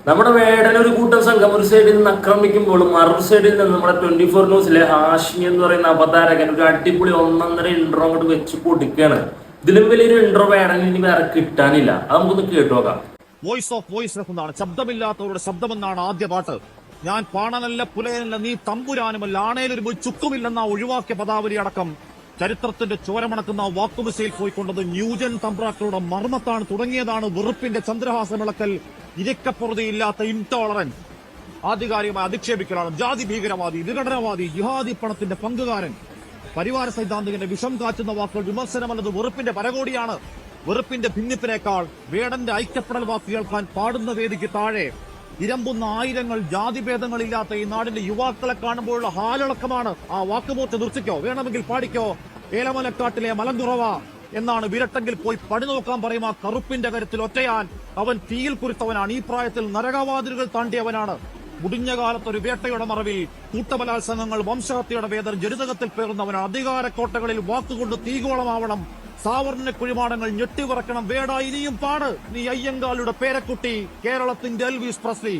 നമ്മുടെ വേടൻ ഒരു കൂട്ടം സംഘം ഒരു സൈഡിൽ നിന്ന് ആക്രമിക്കുമ്പോൾ മറു സൈഡിൽ നിന്ന് നമ്മുടെ 24 ന്യൂസിലെ ഹാഷ്മി എന്ന് പറയുന്ന അവതാരകൻ ഒരു അടിപൊളി ഒന്നൊന്നര ഇൻട്രോ അങ്ങോട്ട് വെച്ച് കൊടുക്കുകയാണ്. ഇതിലും വലിയൊരു ഇൻട്രോ വേടൻ ഇനി വേറെ കിട്ടാനില്ല. അത് നമുക്കൊന്ന് കേട്ടുനോക്കാം. വോയിസ് ഓഫ് വോയിസ് എന്നാണ്, ശബ്ദമില്ലാത്തവരുടെ ശബ്ദമെന്നാണ് ആദ്യ പാട്ട്. ഞാൻ പാണനല്ല പുലയനല്ല നീ തമ്പുരാനുമല്ല ആണേലൊരു ചുക്കുമില്ലെന്ന ഒഴിവാക്കിയ പദാവലി അടക്കം ചരിത്രത്തിന്റെ ചോരമണക്കുന്ന വാക്കുമിസയിൽ പോയിക്കൊണ്ടത് ന്യൂജൻ തമ്പ്രാക്കളുടെ മർമ്മത്താണ്. തുടങ്ങിയതാണ് വെറുപ്പിന്റെ ചന്ദ്രഹാസമിളക്കൽ, ഇരക്കപ്പുറതയില്ലാത്ത ഇൻടോളറൻസ്, ആധികാരികമായി അധിക്ഷേപിക്കലാണ്. ജാതി ഭീകരവാദി, വിഘടനവാദി, ജിഹാദി പണത്തിന്റെ പങ്കുകാരൻ, പരിവാര സൈദ്ധാന്തികന്റെ വിഷം കാച്ചുന്ന വാക്കുകൾ വിമർശനമല്ലത് വെറുപ്പിന്റെ പരകോടിയാണ്. വെറുപ്പിന്റെ ഭിന്നിപ്പിനേക്കാൾ വേടന്റെ ഐക്യപ്പെടൽ വാക്ക് കേൾക്കാൻ പാടുന്ന വേദിക്ക് താഴെ ഇരമ്പുന്ന ആയിരങ്ങൾ ജാതിഭേദങ്ങളില്ലാത്ത ഈ നാടിന്റെ യുവാക്കളെ കാണുമ്പോഴുള്ള ഹാലിളക്കമാണ്. ആ വാക്കുമൂർത്തി നിർത്തിക്കോ, വേണമെങ്കിൽ പാടിക്കോ. ഏലമലക്കാട്ടിലെ മലങ്കുറവ എന്നാണ്, വിരട്ടെങ്കിൽ പോയി പടി നോക്കാൻ പറയും. ആ കറുപ്പിന്റെ കരുത്തിൽ ഒറ്റയാൻ അവൻ തീയിൽ കുരുത്തവനാണ്. ഈ പ്രായത്തിൽ നരകവാതിലുകൾ താണ്ടിയവനാണ്. മുടിഞ്ഞ കാലത്തൊരു വേട്ടയുടെ മറവിൽ കൂട്ടബലാത്സംഗങ്ങൾ, വംശഹത്യയുടെ വേദന ജനിതകത്തിൽ പേറുന്നവനാണ്. അധികാരക്കോട്ടകളിൽ വാക്കുകൊണ്ട് തീകോളമാവണം. സാവർണ്ണ കുഴിമാടങ്ങൾ ഞെട്ടിവിറക്കണം. വേട ഇനിയും പാട്, നീ അയ്യങ്കാളുടെ പേരക്കുട്ടി, കേരളത്തിന്റെ എൽവിസ് പ്രസ്ലി.